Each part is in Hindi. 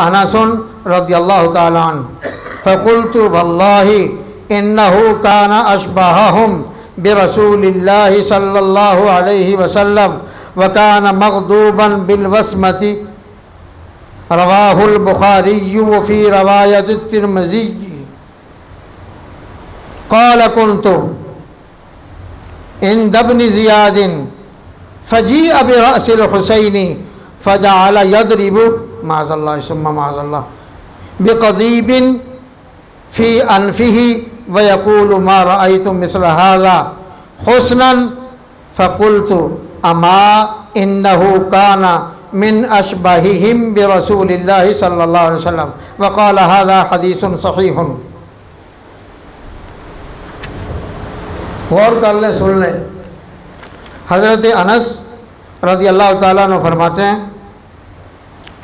अनसुन रज़ियल्लाहु ताला अन्हु फ़क़ुल्तु वल्लाहि इन्नहु काना अशबहहुम बिरसूलिल्लाहि सल्लल्लाहु अलैहि वसल्लम व काना मग़दूबन बिलवस्मति रवाहुल बुखारी व फ़ी रवायत तिर्मिज़ी क़ाल कुन्तु इंद इब्न ज़ियादिन फ़जीअ बिरअसिल हुसैनी फ़जअल यदरिबु माज़ल्लाह सुम्मा माज़ल्लाह बिक़दीबिन फ़ी अनफ़िही व यक़ूलु मा रअयतु मिस्ल हाज़ा हुस्नन फ़क़ुल्तु अमा इन्नहु काना मिन अशबहिहिम बिरसूलिल्लाहि सल्लल्लाहु अलैहि वसल्लम व क़ाल हाज़ा हदीसुन सहीहुन। गौर कर ले, सुन ले। हज़रत अनस रज़ियल्लाहु ताला अन्हु फरमाते हैं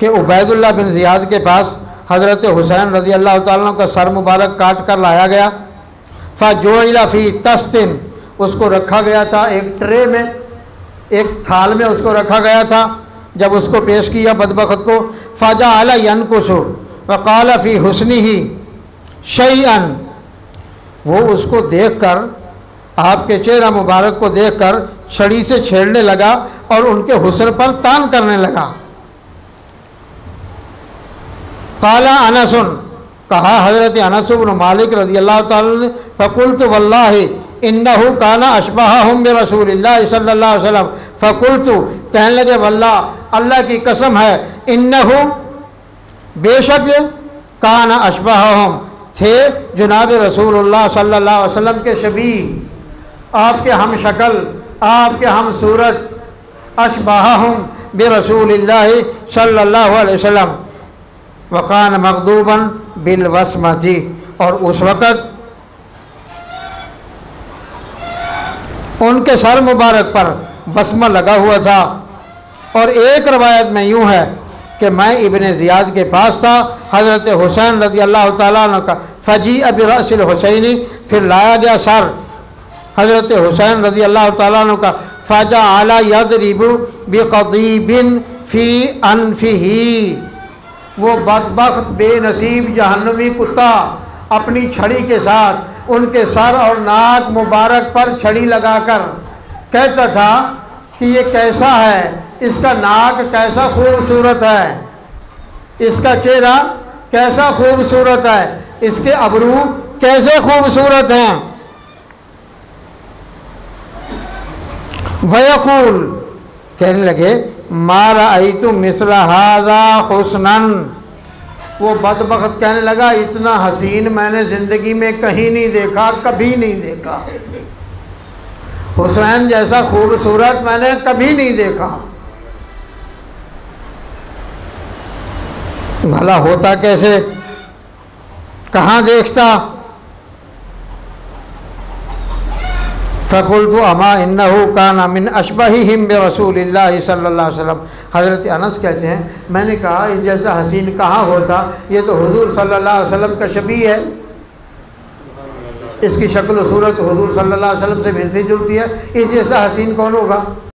कि उबैदुल्लाह बिन ज़ियाद के पास हज़रत हुसैन रज़ियल्लाहु ताला अन्हु का सर मुबारक काट कर लाया गया। फ़जुइला फ़ी तस्तिन, उसको रखा गया था एक ट्रे में, एक थाल में उसको रखा गया था। जब उसको पेश किया बदबख्त को, फ़जअल यनकुसु व क़ाल फ़ी हुस्निही शैअन, वो उसको देखकर, आपके चेहरा मुबारक को देखकर छड़ी से छेड़ने लगा और उनके हुस्न पर तान करने लगा। क़ाला अनसुन, कहा हज़रत अनस इब्न मालिक रज़ियल्लाहु ताला ने, फ़क़ुल्तु वल्लाहि इन्नहु काना अशबहहुम बिरसूलिल्लाहि सल्लल्लाहु अलैहि वसल्लम फ़क़ुल्तु, कहने लगे वल्लाह, अल्लाह की कसम है, इन्नहु, बेशक काना अशबहहुम, थे जनाब रसूलुल्लाह सल्लल्लाहु अलैहि वसल्लम के शबी, आपके हम शक्ल, आपके हम सूरत, अशबहहुम बिरसूलिल्लाहि सल्लल्लाहु अलैहि वसल्लम व कान मग़दूबन बिलवस्मति, और उस वक़्त उनके सर मुबारक पर वस्मा लगा हुआ था। और एक रवायत में यूँ है कि मैं इब्न ज़ियाद के पास था, हज़रत हुसैन रज़ियल्लाहु ताला अन्हु का, फ़जीअ बिरअसिल हुसैनी, फिर लाया गया सर हज़रत हुसैन रज़ियल्लाहु ताला अन्हु का, फ़जअल यदरिबु बिक़दीबिन फ़ी अनफ़िही, वो बदबख्त बेनसीब जहन्नमी कुत्ता अपनी छड़ी के साथ उनके सर और नाक मुबारक पर छड़ी लगाकर कहता था कि ये कैसा है, इसका नाक कैसा खूबसूरत है, इसका चेहरा कैसा खूबसूरत है, इसके अबरू कैसे खूबसूरत हैं। वयक़ूल, कहने लगे मा रअयतु मिस्ल हाज़ा हुस्नन, वो बदबख्त कहने लगा इतना हसीन मैंने ज़िंदगी में कहीं नहीं देखा, कभी नहीं देखा, हुसैन जैसा खूबसूरत मैंने कभी नहीं देखा। भला होता कैसे, कहाँ देखता। फ़क़ुल्तु अमा इन्नहु काना मिन अशबहिहिम बिरसूलिल्लाहि सल्लल्लाहु अलैहि वसल्लम, हज़रत अनस कहते हैं मैंने कहा इस जैसा हसीन कहाँ होता, ये तो हुज़ूर सल्लल्लाहु अलैहि वसल्लम का शबी है, इसकी शक्ल सूरत हुज़ूर सल्लल्लाहु अलैहि वसल्लम से मिलती जुलती है, इस जैसा हसीन कौन होगा।